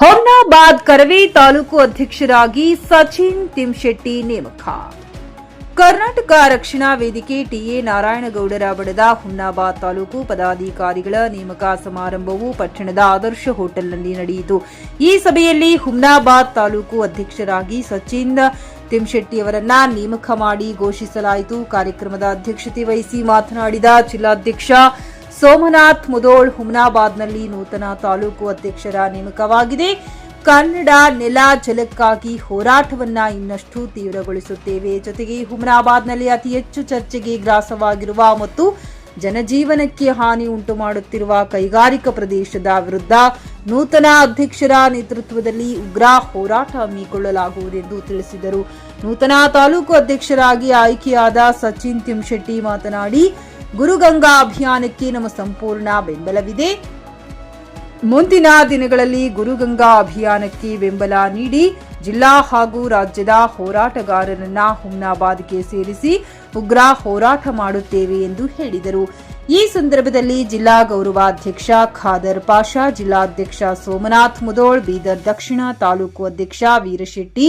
ಹುಮ್ನಾಬಾದ್ ಕರವೇ ತಾಲೂಕು ಅಧ್ಯಕ್ಷರಾಗಿ ಸಚಿನ್ ತಿಮ್ಶೆಟ್ಟಿ ನೇಮಕ. ಕರ್ನಾಟಕ ರಕ್ಷಣಾ ವೇದಿಕೆ ಟಿಎ ನಾರಾಯಣಗೌಡರ ಬಣದ ಹುಮ್ನಾಬಾದ್ ತಾಲೂಕು ಪದಾಧಿಕಾರಿಗಳ ನೇಮಕ ಸಮಾರಂಭವು ಪಟ್ಟಣದ ಆದರ್ಶ ಹೋಟೆಲ್ನಲ್ಲಿ ನಡೆಯಿತು. ಈ ಸಭೆಯಲ್ಲಿ ಹುಮ್ನಾಬಾದ್ ತಾಲೂಕು ಅಧ್ಯಕ್ಷರಾಗಿ ಸಚಿನ್ ತಿಮ್ಶೆಟ್ಟಿ ಅವರನ್ನ ನೇಮಕ ಮಾಡಿ ಘೋಷಿಸಲಾಯಿತು. ಕಾರ್ಯಕ್ರಮದ ಅಧ್ಯಕ್ಷತೆ ವಹಿಸಿ ಮಾತನಾಡಿದ ಜಿಲ್ಲಾಧ್ಯಕ್ಷ ಸೋಮನಾಥ್ ಮುದೋಳ್, ಹುಮ್ನಾಬಾದ್ನಲ್ಲಿ ನೂತನ ತಾಲೂಕು ಅಧ್ಯಕ್ಷರ ನೇಮಕವಾಗಿದೆ. ಕನ್ನಡ ನೆಲ ಜಲಕ್ಕಾಗಿ ಹೋರಾಟವನ್ನ ಇನ್ನಷ್ಟು ತೀವ್ರಗೊಳಿಸುತ್ತೇವೆ. ಜೊತೆಗೆ ಹುಮ್ನಾಬಾದ್ನಲ್ಲಿ ಅತಿ ಹೆಚ್ಚು ಚರ್ಚೆಗೆ ಗ್ರಾಸವಾಗಿರುವ ಮತ್ತು ಜನಜೀವನಕ್ಕೆ ಹಾನಿ ಉಂಟು ಮಾಡುತ್ತಿರುವ ಕೈಗಾರಿಕಾ ಪ್ರದೇಶದ ವಿರುದ್ಧ ನೂತನ ಅಧ್ಯಕ್ಷರ ನೇತೃತ್ವದಲ್ಲಿ ಉಗ್ರ ಹೋರಾಟ ಹಮ್ಮಿಕೊಳ್ಳಲಾಗುವುದೆಂದು ತಿಳಿಸಿದರು. ನೂತನ ತಾಲೂಕು ಅಧ್ಯಕ್ಷರಾಗಿ ಆಯ್ಕೆಯಾದ ಸಚಿನ್ ತಿಮ್ಶೆಟ್ಟಿ ಮಾತನಾಡಿ, ಗುರುಗಂಗಾ ಅಭಿಯಾನಕ್ಕೆ ನಮ್ಮ ಸಂಪೂರ್ಣ ಬೆಂಬಲವಿದೆ. ಮುಂದಿನ ದಿನಗಳಲ್ಲಿ ಗುರುಗಂಗಾ ಅಭಿಯಾನಕ್ಕೆ ಬೆಂಬಲ ನೀಡಿ ಜಿಲ್ಲಾ ಹಾಗೂ ರಾಜ್ಯದ ಹೋರಾಟಗಾರರನ್ನ ಹುಮ್ನಾಬಾದ್ಗೆ ಸೇರಿಸಿ ಉಗ್ರ ಹೋರಾಟ ಮಾಡುತ್ತೇವೆ ಎಂದು ಹೇಳಿದರು. ಈ ಸಂದರ್ಭದಲ್ಲಿ ಜಿಲ್ಲಾ ಗೌರವಾಧ್ಯಕ್ಷ ಖಾದರ್ ಪಾಷಾ, ಜಿಲ್ಲಾಧ್ಯಕ್ಷ ಸೋಮನಾಥ್ ಮುದೋಳ್, ಬೀದರ್ ದಕ್ಷಿಣ ತಾಲೂಕು ಅಧ್ಯಕ್ಷ ವೀರಶೆಟ್ಟಿ,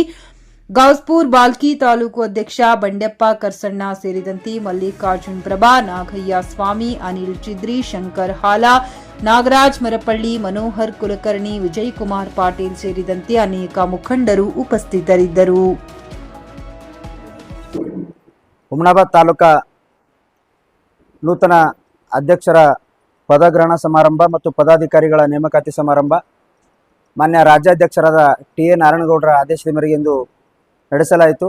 ಗೌಸ್ಪುರ್ ಬಾಲ್ಕಿ ತಾಲೂಕು ಅಧ್ಯಕ್ಷ ಬಂಡೆಪ್ಪ ಕರ್ಸಣ್ಣ ಸೇರಿದಂತೆ ಮಲ್ಲಿಕಾರ್ಜುನ್ ಪ್ರಭಾ, ನಾಗಯ್ಯ ಸ್ವಾಮಿ, ಅನಿಲ್ ಚಿದ್ರಿ, ಶಂಕರ್ ಹಾಲ, ನಾಗರಾಜ್ ಮರಪಳ್ಳಿ, ಮನೋಹರ್ ಕುಲಕರ್ಣಿ, ವಿಜಯಕುಮಾರ್ ಪಾಟೀಲ್ ಸೇರಿದಂತೆ ಅನೇಕ ಮುಖಂಡರು ಉಪಸ್ಥಿತರಿದ್ದರು. ಹುಮ್ನಾಬಾದ್ ತಾಲೂಕಾ ನೂತನ ಅಧ್ಯಕ್ಷರ ಪದಗ್ರಹಣ ಸಮಾರಂಭ ಮತ್ತು ಪದಾಧಿಕಾರಿಗಳ ನೇಮಕಾತಿ ಸಮಾರಂಭ ಮಾನ್ಯ ರಾಜ್ಯಾಧ್ಯಕ್ಷರಾದ ಟಿಎ ನಾರಾಯಣಗೌಡರ ಆದೇಶದ ಮೇರೆಗೆ ಇಂದು ನಡೆಸಲಾಯಿತು.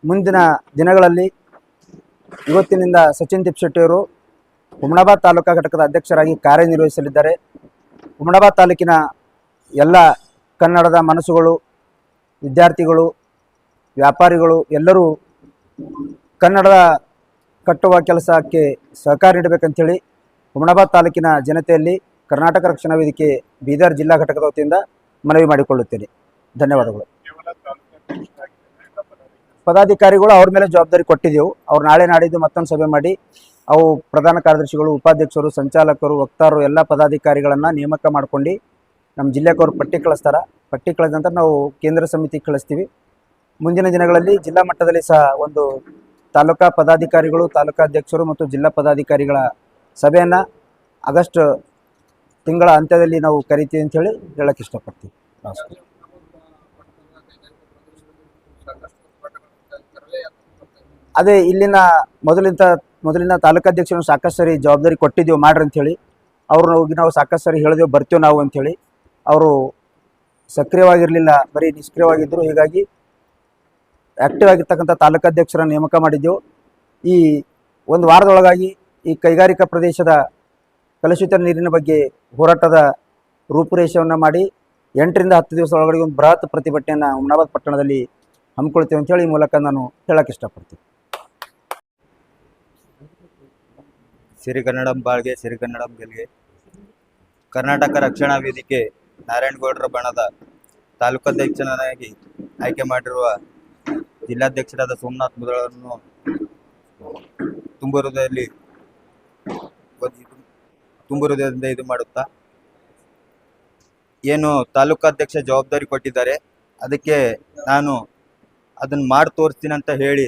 ಮುಂದಿನ ದಿನಗಳಲ್ಲಿ ಇವತ್ತಿನಿಂದ ಸಚಿನ್ ತಿಮ್ಶೆಟ್ಟಿ ಅವರು ಹುಮ್ನಾಬಾದ್ ತಾಲೂಕಾ ಘಟಕದ ಅಧ್ಯಕ್ಷರಾಗಿ ಕಾರ್ಯನಿರ್ವಹಿಸಲಿದ್ದಾರೆ. ಹುಮ್ನಾಬಾದ್ ತಾಲೂಕಿನ ಎಲ್ಲ ಕನ್ನಡದ ಮನಸ್ಸುಗಳು, ವಿದ್ಯಾರ್ಥಿಗಳು, ವ್ಯಾಪಾರಿಗಳು ಎಲ್ಲರೂ ಕನ್ನಡದ ಕಟ್ಟುವ ಕೆಲಸಕ್ಕೆ ಸಹಕಾರ ನೀಡಬೇಕಂತೇಳಿ ಹುಮ್ನಾಬಾದ್ ತಾಲೂಕಿನ ಜನತೆಯಲ್ಲಿ ಕರ್ನಾಟಕ ರಕ್ಷಣಾ ವೇದಿಕೆ ಬೀದರ್ ಜಿಲ್ಲಾ ಘಟಕದ ವತಿಯಿಂದ ಮನವಿ ಮಾಡಿಕೊಳ್ಳುತ್ತೇನೆ. ಧನ್ಯವಾದಗಳು. ಪದಾಧಿಕಾರಿಗಳು ಅವ್ರ ಮೇಲೆ ಜವಾಬ್ದಾರಿ ಕೊಟ್ಟಿದ್ದೆವು. ಅವ್ರು ನಾಳೆ ನಾಡಿದ್ದು ಮತ್ತೊಂದು ಸಭೆ ಮಾಡಿ ಅವು ಪ್ರಧಾನ ಕಾರ್ಯದರ್ಶಿಗಳು, ಉಪಾಧ್ಯಕ್ಷರು, ಸಂಚಾಲಕರು, ವಕ್ತಾರರು ಎಲ್ಲ ಪದಾಧಿಕಾರಿಗಳನ್ನು ನೇಮಕ ಮಾಡ್ಕೊಂಡು ನಮ್ಮ ಜಿಲ್ಲೆಗೆ ಅವ್ರು ಪಟ್ಟಿ ಕಳಿಸ್ತಾರೆ. ಪಟ್ಟಿ ಕಳೆದ ನಂತರ ನಾವು ಕೇಂದ್ರ ಸಮಿತಿಗೆ ಕಳಿಸ್ತೀವಿ. ಮುಂದಿನ ದಿನಗಳಲ್ಲಿ ಜಿಲ್ಲಾ ಮಟ್ಟದಲ್ಲಿ ಸಹ ಒಂದು ತಾಲೂಕಾ ಪದಾಧಿಕಾರಿಗಳು, ತಾಲೂಕಾಧ್ಯಕ್ಷರು ಮತ್ತು ಜಿಲ್ಲಾ ಪದಾಧಿಕಾರಿಗಳ ಸಭೆಯನ್ನು ಆಗಸ್ಟ್ ತಿಂಗಳ ಅಂತ್ಯದಲ್ಲಿ ನಾವು ಕರಿತೀವಿ ಅಂತೇಳಿ ಹೇಳಕ್ಕೆ ಇಷ್ಟಪಡ್ತೀವಿ. ಅದೇ ಇಲ್ಲಿನ ಮೊದಲಿನ ತಾಲೂಕಾಧ್ಯಕ್ಷರು ಸಾಕಷ್ಟು ಸರಿ ಜವಾಬ್ದಾರಿ ಕೊಟ್ಟಿದ್ದೇವೆ ಮಾಡ್ರಿ ಅಂಥೇಳಿ. ಅವ್ರನ್ನ ಹೋಗಿ ನಾವು ಸಾಕಷ್ಟು ಸರಿ ಹೇಳಿದೆವು ಬರ್ತೀವಿ ನಾವು ಅಂಥೇಳಿ. ಅವರು ಸಕ್ರಿಯವಾಗಿರಲಿಲ್ಲ, ಬರೀ ನಿಷ್ಕ್ರಿಯವಾಗಿದ್ದರು. ಹೀಗಾಗಿ ಆ್ಯಕ್ಟಿವ್ ಆಗಿರ್ತಕ್ಕಂಥ ತಾಲೂಕಾಧ್ಯಕ್ಷರ ನೇಮಕ ಮಾಡಿದ್ದೆವು. ಈ ಒಂದು ವಾರದೊಳಗಾಗಿ ಈ ಕೈಗಾರಿಕಾ ಪ್ರದೇಶದ ಕಲುಷಿತ ನೀರಿನ ಬಗ್ಗೆ ಹೋರಾಟದ ರೂಪುರೇಷೆಯನ್ನು ಮಾಡಿ 8 ರಿಂದ 10 ದಿವಸ ಒಳಗಡೆ ಒಂದು ಬೃಹತ್ ಪ್ರತಿಭಟನೆಯನ್ನು ಹುಮ್ನಾಬಾದ್ ಪಟ್ಟಣದಲ್ಲಿ ಹಮ್ಮಿಕೊಳ್ತೇವೆ ಅಂತೇಳಿ ಈ ಮೂಲಕ ನಾನು ಹೇಳಕ್ಕೆ ಇಷ್ಟಪಡ್ತೀನಿ. ಸಿರಿಗನ್ನಡಂ ಬಾಳ್ಗೆ, ಸಿರಿಗನ್ನಡಂ ಗೆಲ್ಗೆ. ಕರ್ನಾಟಕ ರಕ್ಷಣಾ ವೇದಿಕೆ ನಾರಾಯಣಗೌಡರ ಬಣದ ತಾಲೂಕಾಧ್ಯಕ್ಷನಾಗಿ ಆಯ್ಕೆ ಮಾಡಿರುವ ಜಿಲ್ಲಾಧ್ಯಕ್ಷರಾದ ಸೋಮನಾಥ್ ಮುದೋಳರನ್ನು ತುಂಬ ಹೃದಯದಿಂದ ಇದು ಮಾಡುತ್ತಾ, ಏನು ತಾಲೂಕಾಧ್ಯಕ್ಷ ಜವಾಬ್ದಾರಿ ಕೊಟ್ಟಿದ್ದಾರೆ ಅದಕ್ಕೆ ನಾನು ಅದನ್ನು ಮಾಡಿ ತೋರಿಸ್ತೀನಿ ಅಂತ ಹೇಳಿ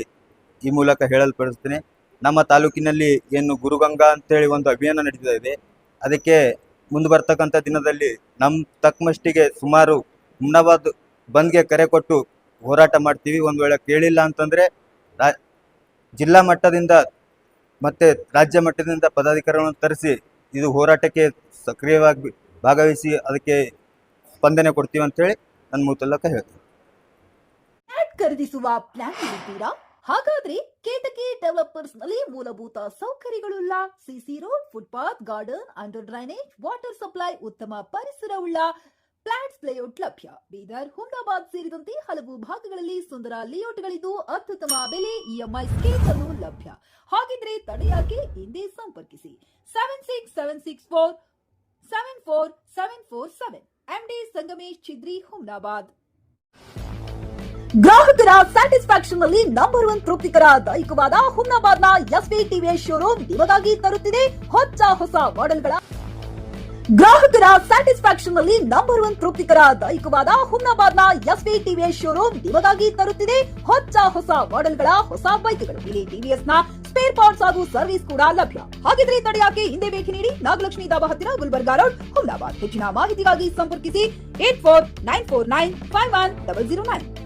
ಈ ಮೂಲಕ ಹೇಳಲ್ಪಡಿಸ್ತೀನಿ. ನಮ್ಮ ತಾಲೂಕಿನಲ್ಲಿ ಏನು ಗುರುಗಂಗಾ ಅಂತೇಳಿ ಒಂದು ಅಭಿಯಾನ ನಡೀತಾ ಇದೆ. ಅದಕ್ಕೆ ಮುಂದೆ ಬರ್ತಕ್ಕಂಥ ದಿನದಲ್ಲಿ ನಮ್ಮ ತಕ್ಕಮಷ್ಟಿಗೆ ಸುಮಾರು ಹುಮ್ನಾಬಾದ್ ಬಂದ್ಗೆ ಕರೆ ಕೊಟ್ಟು ಹೋರಾಟ ಮಾಡ್ತೀವಿ. ಒಂದು ವೇಳೆ ಕೇಳಿಲ್ಲ ಅಂತಂದರೆ ಜಿಲ್ಲಾ ಮಟ್ಟದಿಂದ ಮತ್ತು ರಾಜ್ಯ ಮಟ್ಟದಿಂದ ಪದಾಧಿಕಾರಿಗಳನ್ನು ತರಿಸಿ ಇದು ಹೋರಾಟಕ್ಕೆ ಸಕ್ರಿಯವಾಗಿ ಭಾಗವಹಿಸಿ ಅದಕ್ಕೆ ಸ್ಪಂದನೆ ಕೊಡ್ತೀವಿ ಅಂತೇಳಿ ನನ್ನ ಮೂಲಕ ಹೇಳ್ತೀನಿ. ಖರೀದಿಸುವ ಪ್ಲಾನ್ ಇದ್ದೀರಾ? ಹಾಗಾದ್ರೆ ಕೇತಕಿ ಡೆವಲಪರ್ಸ್ ನಲ್ಲಿ ಮೂಲಭೂತ ಸೌಕರ್ಯಗಳುಳ್ಳ CC road, footpath, garden, under drainage, water supply, ಉತ್ತಮ ಪರಿಸರವುಳ್ಳ ಫ್ಲಾಟ್ಸ್ ಲೇಔಟ್ ಲಭ್ಯ. ಬೀದರ್, ಹುಮ್ನಾಬಾದ್ ಸೇರಿದಂತೆ ಹಲವು ಭಾಗಗಳಲ್ಲಿ ಸುಂದರ ಲೇಔಟ್ಗಳಿದ್ದು ಅತ್ಯುತ್ತಮ ಬೆಲೆ, ಇಎಂಐ ಸ್ಕೀಮ್ ಅನ್ನು ಲಭ್ಯ. ಹಾಗಿದ್ರೆ ತಡೆಯಾಕೆ? ಹಿಂದೆ ಸಂಪರ್ಕಿಸಿ 7676474747 MD ಸಂಗಮೇಶ್ ಚಿದ್ರಿ, ಹುಮ್ನಾಬಾದ್. ಗ್ರಾಹಕರ ಸ್ಯಾಟಿಸ್ಫ್ಯಾಕ್ಷನ್ ನಲ್ಲಿ ನಂಬರ್ 1 ತೃಪ್ತಿಕರ ದೈಹಿಕವಾದ ಹುಮ್ನಾಬಾದ್ನ ಎಸ್ವಿ ಟಿವಿಎಸ್ ಶೋರೂಮ್ ನಿಮಗಾಗಿ ತರುತ್ತಿದೆ ಹೊಸ ಮಾಡೆಲ್ಗಳ ಗ್ರಾಹಕರ ಸ್ಯಾಟಿಸ್ಫ್ಯಾಕ್ಷನ್ ನಲ್ಲಿ ನಂಬರ್ 1 ತೃಪ್ತಿಕರ ದೈಹಿಕವಾದ ಹುಮ್ನಾಬಾದ್ನ ಎಸ್ವಿ ಟಿವಿಎಸ್ ಶೋರೂಮ್ ನಿಮಗಾಗಿ ತರುತ್ತಿದೆ ಹೊಸ ಮಾಡೆಲ್ಗಳ ಹೊಸ ಬೈಕ್ಗಳು. ಇಲ್ಲಿ ಟಿವಿಎಸ್ ನ ಸ್ಪೇರ್ ಪಾರ್ಟ್ಸ್ ಹಾಗೂ ಸರ್ವಿಸ್ ಕೂಡ ಲಭ್ಯ. ಹಾಗಿದ್ರೆ ತಡೆಯಾಕೆ ಹಿಂದೆ ಭೇಟಿ ನೀಡಿ ನಾಗಲಕ್ಷ್ಮಿ ಧಾಬಾ ಹತ್ತಿರ ಗುಲ್ಬರ್ಗಾ ರೋಡ್, ಹುಮ್ನಾಬಾದ್. ಹೆಚ್ಚಿನ ಮಾಹಿತಿಗಾಗಿ ಸಂಪರ್ಕಿಸಿ 8494951009.